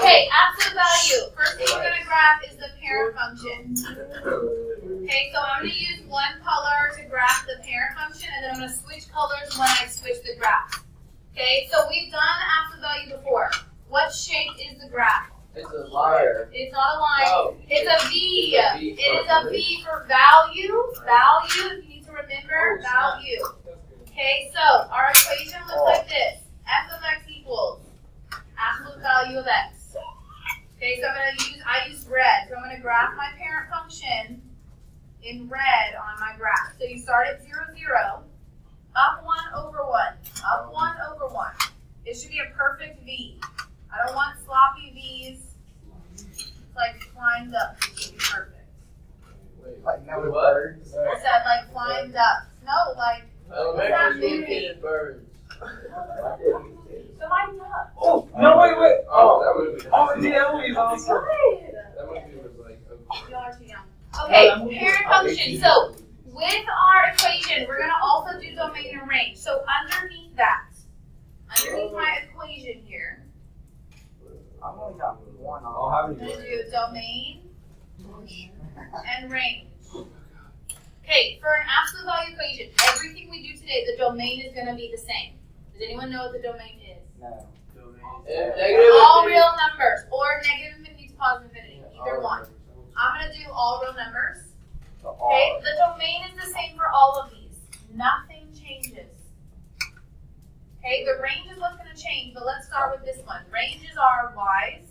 Okay, absolute value. First thing we're going to graph is the parent function. Okay, so I'm going to use one color to graph the parent function, and then I'm going to switch colors when I switch the graph. Okay, so we've done absolute value before. What shape is the graph? It's a line. It's not a line. No. It's a V. It is a V for value. Value, if you need to remember, value. Okay, so our equation looks like this. F of x equals absolute value of x. Okay, so I use red. So I'm going to graph my parent function in red on my graph. So you start at 0, 0, up 1 over 1, up 1 over 1. It should be a perfect V. I don't want sloppy V's. It's like flying ducks. It should be perfect. Like no birds. I said like flying ducks. No, like Elementary birds. somebody ducks. Oh, no, wait. Oh, that would be. Oh, yeah, that would be awesome. That movie was like. Y'all are too young. Okay, parent function. So with our equation, we're going to also do domain and range. So underneath that, underneath my equation here, I've only got one. I'm going to do domain and range. Okay, for an absolute value equation, everything we do today, the domain is going to be the same. Does anyone know what the domain is? No. All real numbers, or negative infinity to positive infinity, either one. I'm going to do all real numbers. Okay, the domain is the same for all of these. Nothing changes. Okay, the range is what's going to change, but let's start with this one. Ranges are y's.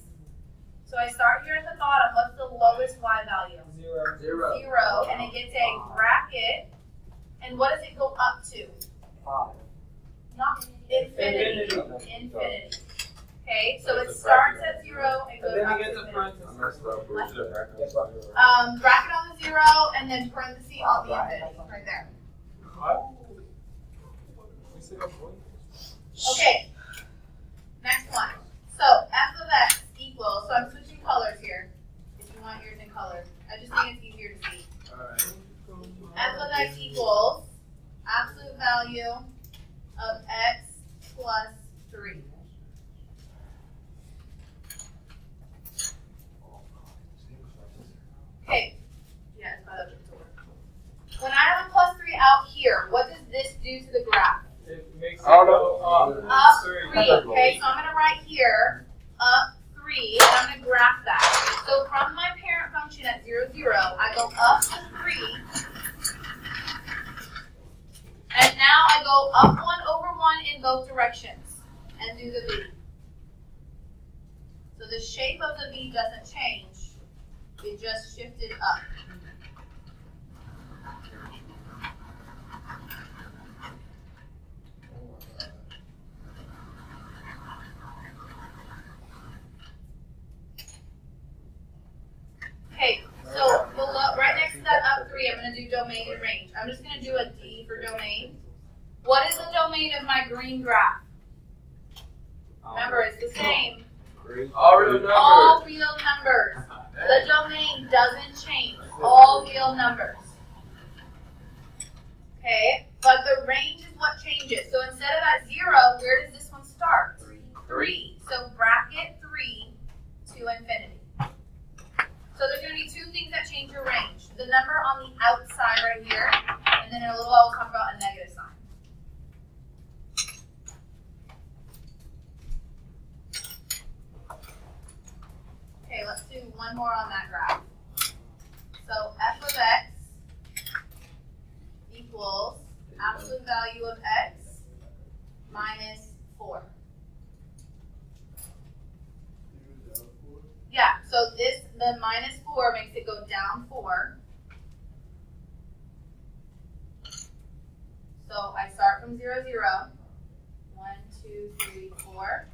So I start here at the bottom. What's the lowest y value? 0. 0, and it gets a bracket. And what does it go up to? 5. Not infinity. Infinity. Okay, so it starts at 0 and goes up to infinity. Bracket on the 0 and then parenthesis on the infinity. Right there. Okay. Next one. So f of x equals, so I'm switching colors here. If you want yours in color. I just think it's easier to see. Alright. F of x equals absolute value of x plus 3. Okay. Yeah, it's about to work. When I have a plus 3 out here, what does this do to the graph? It makes it go up. Up 3. Okay, so I'm going to write here up 3, and I'm going to graph that. So from my parent function at 0, 0, I go up to 3. And now I go up 1 over 1 in both directions and do the V. So the shape of the V doesn't change. It just shifted up. Okay, so below, right next to that up 3, I'm going to do domain and range. I'm just going to do a D for domain. What is the domain of my green graph? Remember, it's the same. All real numbers. All real numbers. The domain doesn't change. All real numbers. Okay, but the range is what changes. So instead of at 0, where does this one start? 3. So bracket 3 to infinity. So there's going to be two things that change your range. The number on the outside right here, and then in a little while we'll talk about a negative sign. Okay, let's do one more on that graph. So f of x equals absolute value of x minus 4. Yeah, so the minus 4 makes it go down 4. So I start from 0, 0. 1, 2, 3, 4.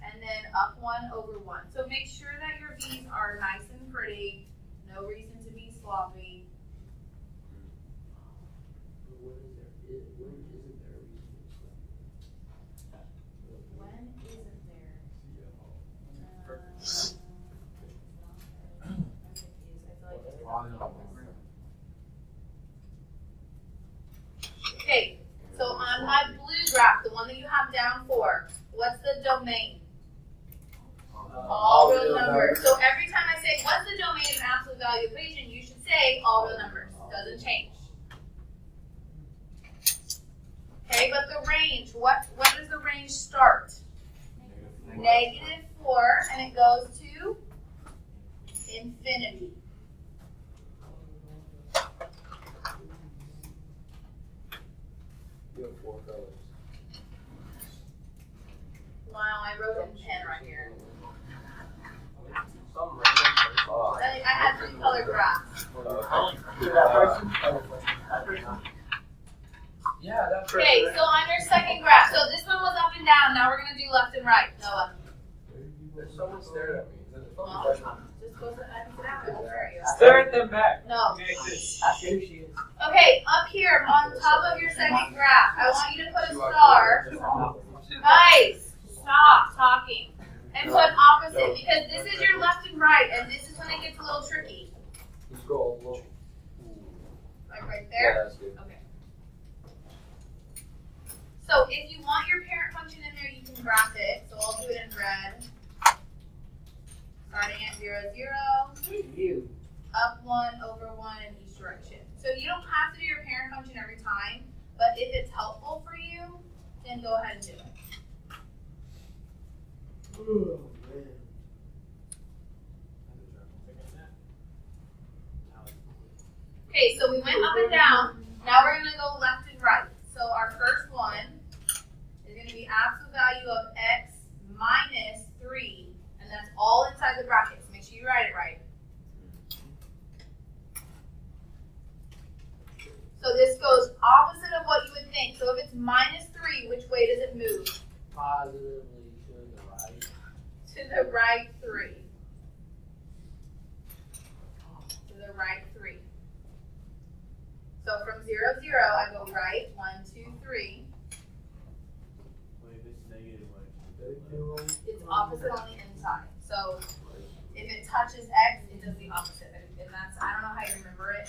And then up 1 over 1. So make sure that your V's are nice and pretty. No reason to be sloppy. When isn't there? Okay, so on my blue graph, the one that you have down 4, What's the domain? All real numbers. So every time I say, what's the domain of an absolute value equation, you should say all real numbers. Doesn't change. Okay, but the range, what does the range start? -4, and it goes to infinity. You have 4 colors. Wow, I wrote in pen right here. Some random person. I had 3 color graphs. Yeah, that person. Okay, so on your second graph, so this one was up and down. Now we're gonna do left and right. Noah. There's someone staring at me. Is it a Well, just go sit back and sit down. I'll stare at you. Stare at them back. No. Ask who she is. Okay, up here on top of your second graph, I want you to put a star. Guys, stop talking. And put opposite, because this is your left and right, and this is when it gets a little tricky. You scroll a little. Like right Yeah, there? that's good. Okay. So if you want your parent function in there, you can graph it. So I'll do it in red. Starting at 0, 0. You. Up 1, over 1 in each direction. So you don't have to do your parent function every time, but if it's helpful for you, then go ahead and do it. Okay, so we went up and down. Now we're going to go left and right. So our first one is going to be absolute value of x minus 3, and that's all inside the brackets. Make sure you write it right. So this goes opposite of what you would think. So if it's minus 3, which way does it move? Positively to the right. To the right 3. To the right 3. So from 0, 0, I go right, 1, 2, 3. Wait, if it's negative, like, It's opposite on the inside. So if it touches x, it does the opposite. And that's, I don't know how you remember it.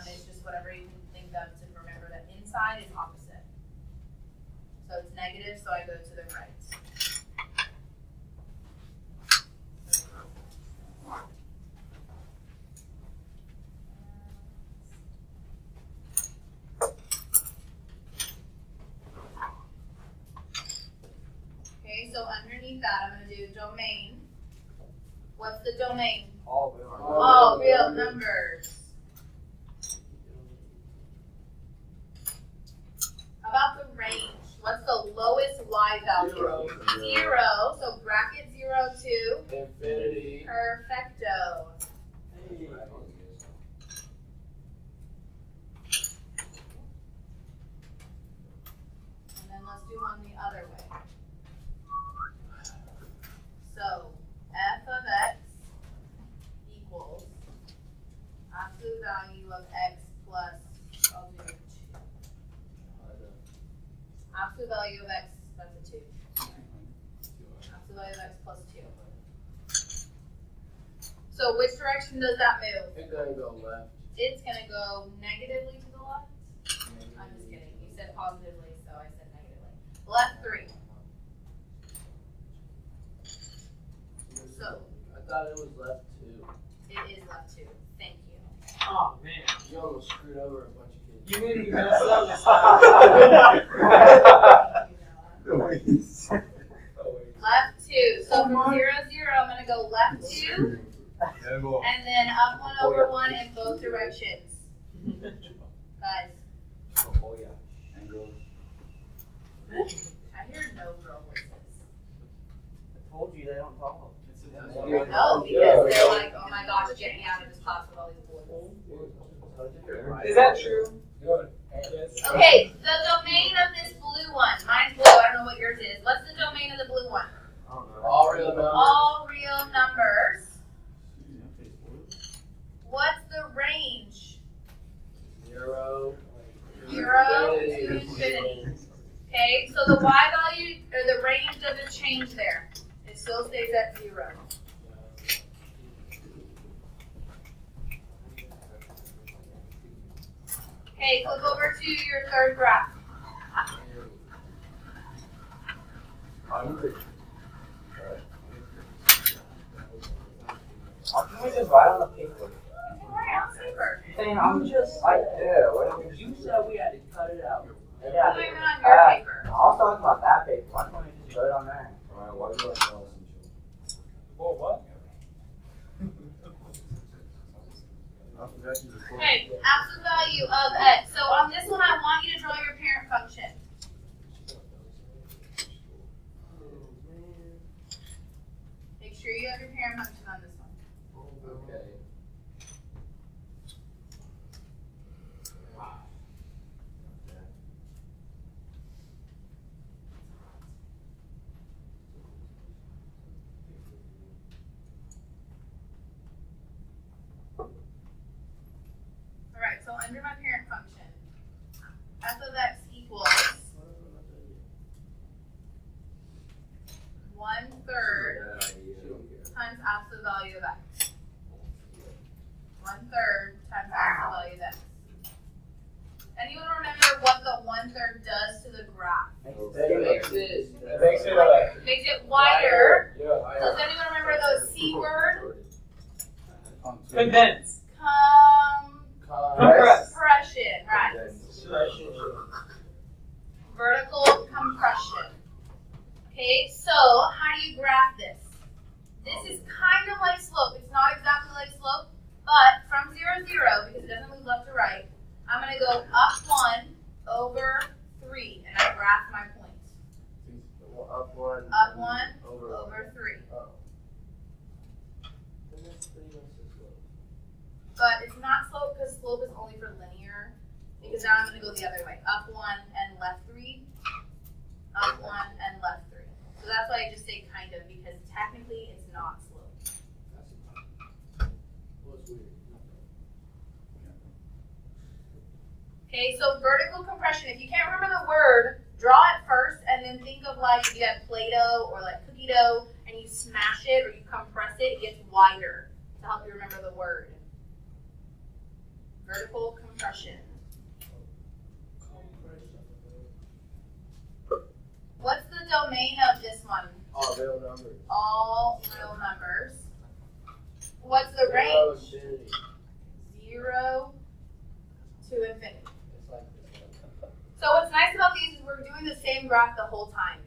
It's just whatever you can think of to remember that inside is opposite. So it's negative, so I go to the right. Okay, so underneath that, I'm going to do domain. What's the domain? All real numbers. How about the range? What's the lowest y value? 0. So bracket 0 to Infinity. perfecto. And then let's do one the other way. So f of x equals absolute value of x plus, I'll do 2. Absolute value of x, that's a 2. Absolute value of x plus 2. So which direction does that move? It's gonna go left. It's going to go negatively to the left. I'm just kidding. You said positively, so I said negatively. Left 3. So I thought it was left 2. it is left 2. Thank you. Oh, man. You almost screwed over a bunch of kids. You made me mess up this time. Left 2. So from 0, 0, I'm going to go left 2. And then up 1 over 1 in both directions. Guys, I hear no girl voices. I told you they don't talk. No, because they're like, oh my gosh, get me out of this class with all these boys. Is that true? Good. Okay, the domain of this blue one. Mine's blue, I don't know what yours is. What's the domain of the blue one? All real numbers. All real numbers. What's the range? 0. 0 to infinity. Okay, so the y value, or the range doesn't change there. It still stays at 0. Okay, flip over to your third graph. Why can't we just write on the paper? You can write on paper. Saying I'm just like, Yeah, why don't we You said we had to cut it out. yeah. Put it on your paper. I was talking about that paper. Why can't we just write on there? Alright, why do you want to tell us Well, what? Okay, absolute value of x. So on this one, I want you to draw your parent function. Make sure you have your parent function on this one. Okay. Alright, so under my parent function, f of x equals 1/3 times absolute value of x. 1/3 times absolute value of x. Anyone remember what the 1/3 does to the graph? Makes it Makes it wider. Yeah. Does anyone remember those C word? Condense. Compression, right. Vertical compression. Okay, so how do you graph this? This is kind of like slope. It's not exactly like slope, but from 0, 0, because it doesn't move left to right, I'm going to go up 1 over 3, and I graph my points. Up one. Up 1 over 3. Oh. Then that's pretty much the slope. But it's not slope because slope is only for linear. Because now I'm going to go the other way. Up 1 and left 3. Up 1 and left 3. So that's why I just say kind of, because technically it's not slope. Well, it's weird. Okay, so vertical compression. If you can't remember the word, draw it first and then think of like if you have Play-Doh or like cookie dough and you smash it or you compress it, it gets wider to help you remember the word. Vertical compression. What's the domain of this one? All real numbers. All real numbers. What's the Zero, range? infinity. 0 to infinity. It's like this one. So what's nice about these is we're doing the same graph the whole time.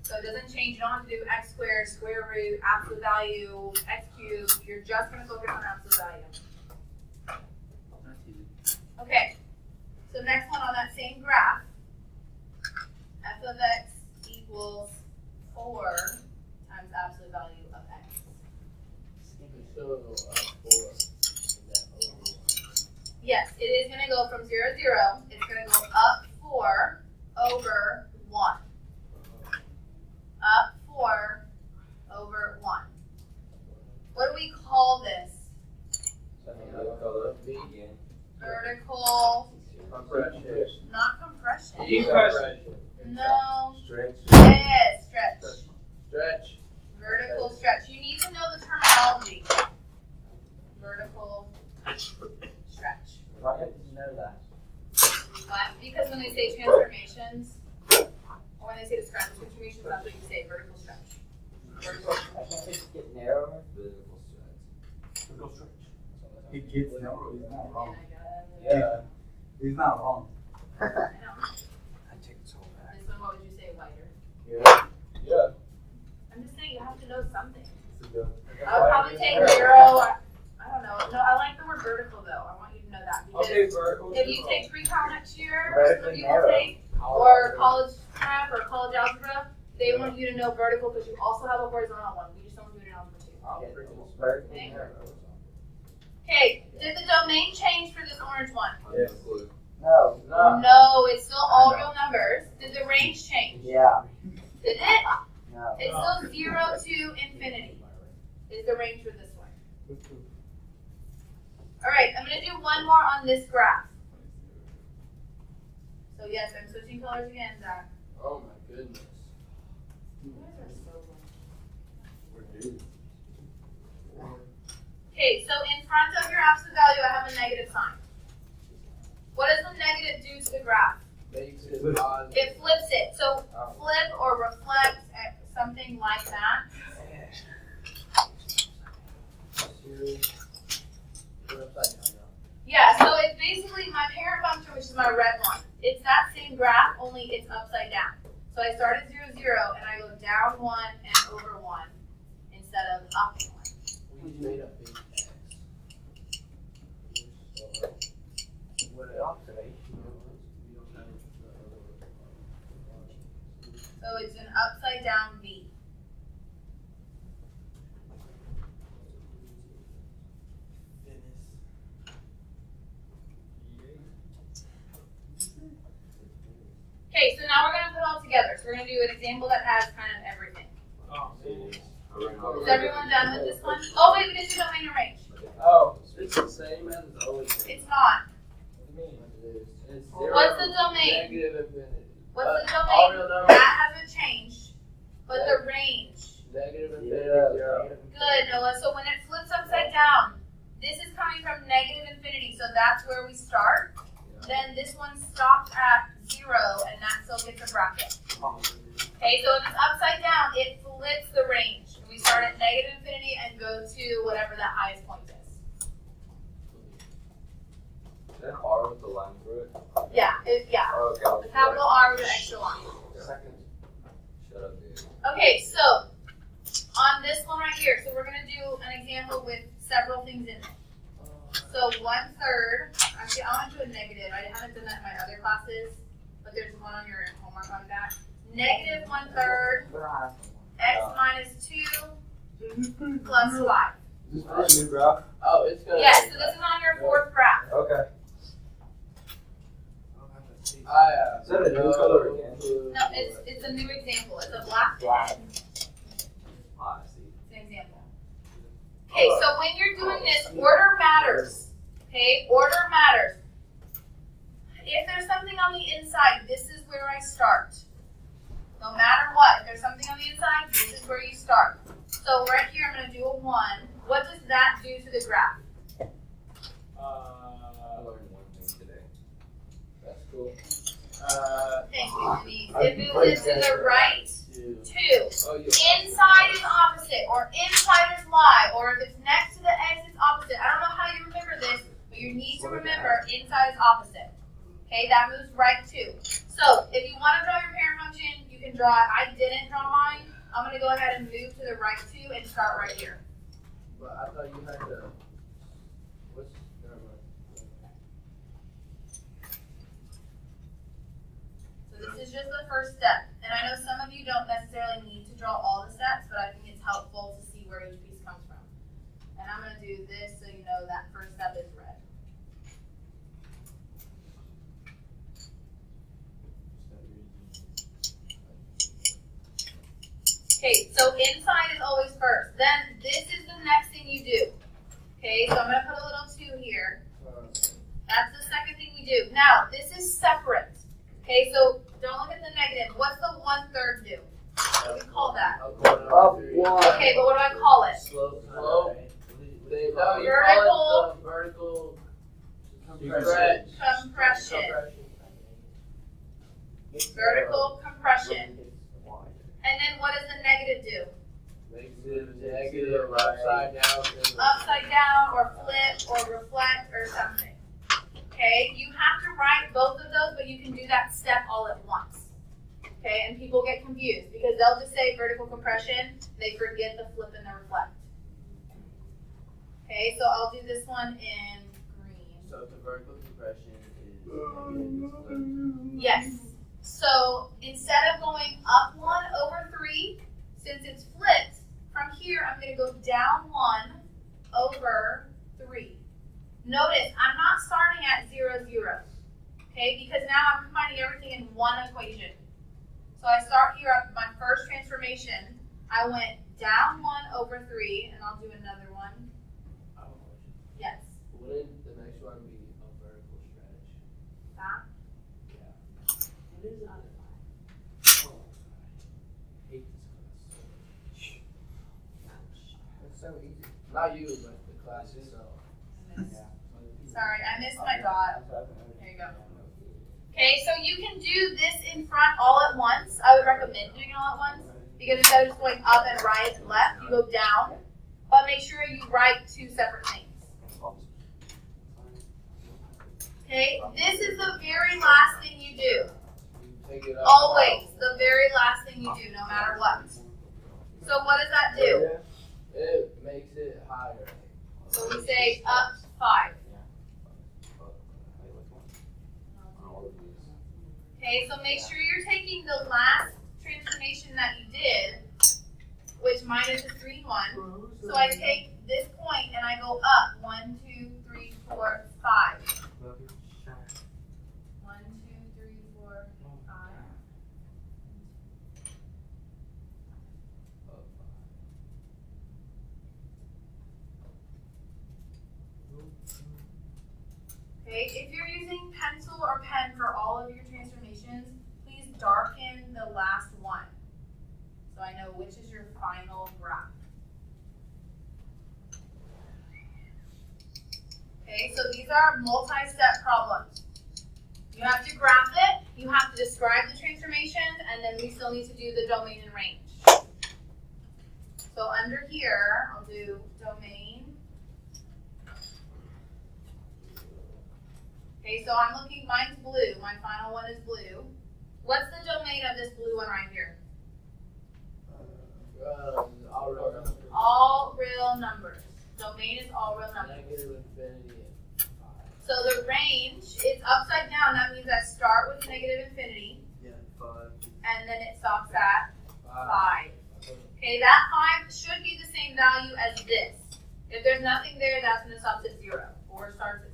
So it doesn't change. You don't have to do x squared, square root, absolute value, x cubed. You're just going to focus on absolute value. Okay. So next one on that same graph, f of x equals 4 times absolute value of x. So up 4. Yes, it is going to go from 0, 0. It's going to go up 4 over 1. Up 4 over 1. What do we call this? Vertical, Compression. not compression. Decompression. No. Stretch. Yes, stretch. Stretch. Vertical stretch. You need to know the terminology. Vertical stretch. Why didn't you know that? Why? Because when they say transformations, or when they say describe transformations, that's what you say, vertical stretch. Vertical I can't just get narrower. Go stretch. He gets no, he's not wrong. Yeah. He's not wrong. I know. I take this whole back. This one, what would you say, wider? Yeah. Yeah. I'm just saying you have to know something. It's a good. I would probably take 0. I don't know. No, I like the word vertical though. I want you to know that. Because Okay, vertical. if you take pre-cal next year, Vertically some people narrow. take, or college prep or college algebra, they want you to know vertical because you also have a horizontal one. We just don't do it in algebra 2. Vertically narrow. Okay, did the domain change for this orange one? Yes. No. No, it's still all real numbers. Did the range change? Yeah. Did it? No. It's still 0 to infinity is the range for this one. All right, I'm going to do one more on this graph. So yes, I'm switching colors again, Zach. Oh my goodness. You guys are so long. We're due. Okay, so in front of your absolute value, I have a negative sign. What does the negative do to the graph? Makes it positive. It flips it. So flip or reflect, some something like that. Yeah, so it's basically my parent function, which is my red one. It's that same graph, only it's upside down. So I start at 0, 0, and I go down 1 and over 1 instead of up 1. We just made a big X. What an observation. So it's an upside down V. Okay, so now we're going to put it all together. So we're going to do an example that has kind of everything. Is everyone done with this one? Oh, wait, we didn't do domain and range. Oh, it's the same as it's always been. It's not. It's What's the domain? Negative infinity. What's the All domain? real numbers. That hasn't changed. But the range. Negative infinity, Yeah. 0. Good, Noah. So when it flips upside down, this is coming from negative infinity. So that's where we start. Then this one stops at 0, and that still gets a bracket. Okay, so if it's upside down, it flips the range. We start at negative infinity and go to whatever that highest point is. Is that R with the line through it? Yeah, yeah. Oh, okay. The capital R with an extra line. Second. Shut up, dude. Okay, so on this one right here, so we're going to do an example with several things in it. So 1/3, actually I want to do a negative. I haven't done that in my other classes, but there's one on your homework on that. Negative 1/3 x minus 2 plus 5. Is this a new graph? Oh, it's gonna. Yes, so this is on your fourth graph. Okay. Is that a new color again? No, it's a new example. It's a black pen. Ah, I see. It's an example. Okay, so when you're doing this, order matters. Okay, order matters. If there's something on the inside, this is where I start. No matter what, if there's something on the inside, this is where you start. So right here, I'm going to do a 1. What does that do to the graph? I learned one thing today. That's cool. Thank you, Denise. It moves it to the right, 2. Oh, you. Inside is opposite, or inside is y, or if it's next to the x, it's opposite. I don't know how you remember this, but you need to remember inside is opposite. Okay, that moves right 2. So if you want to draw your parent function, you can draw it. I didn't draw mine. I'm going to go ahead and move to the right 2 and start right here. But I thought you had to. What's. Never mind. So this is just the first step. And I know some of you don't necessarily need to draw all the steps, but I think it's helpful to see where each piece comes from. And I'm going to do this so you know that first step is red. Okay, so inside is always first. Then this is the next thing you do. Okay, so I'm going to put a little 2 here. That's the second thing we do. Now, this is separate. Okay, so don't look at the negative. What's the 1/3 do? What do we call that? Up one. Okay, but what do I call it? Slope. You Vertical. call it the vertical compression. Vertical compression. And then what does the negative do? Negative, upside down. Upside down, or flip, or reflect, or something. Okay, you have to write both of those, but you can do that step all at once. Okay, and people get confused because they'll just say vertical compression, they forget the flip and the reflect. Okay, so I'll do this one in green. So the vertical compression is. Yes. So instead of going up 1/3, since it's flipped, from here I'm going to go down 1/3. Notice I'm not starting at 0, 0. Okay, because now I'm combining everything in one equation. So I start here at my first transformation. I went down 1/3, and I'll do another one. Yes. Wouldn't the next one be a vertical stretch? That. Yeah. What is that? Oh, I hate this class. It's so easy. Not you, but the class itself. Sorry, I missed my dot. There you go. Okay, so you can do this in front all at once. I would recommend doing it all at once Because instead of just going up and right and left, you go down. But make sure you write two separate things. Okay, this is the very last thing you do. Take it up. Always the very last thing you do, no matter what. So what does that do? It makes it higher. So we say up 5. Okay, so make sure you're taking the last transformation that you did, which mine is a 3, 1. So I take this point and I go up 1, 2, 3, 4, 5. 1, 2, 3, 4, 5. Okay, if you're using pencil or pen for all of your transformations, please darken the last one, so I know which is your final graph. Okay, so these are multi-step problems. You have to graph it, you have to describe the transformations, and then we still need to do the domain and range. So under here, I'll do domain. Okay, so I'm looking, mine's blue. My final one is blue. What's the domain of this blue one right here? All real numbers. Domain is all real numbers. Negative infinity and 5. So the range is upside down. That means I start with negative infinity. Yeah, 5. And then it stops at 5. 5. Okay, that 5 should be the same value as this. If there's nothing there, that's when it stops at 0 or starts at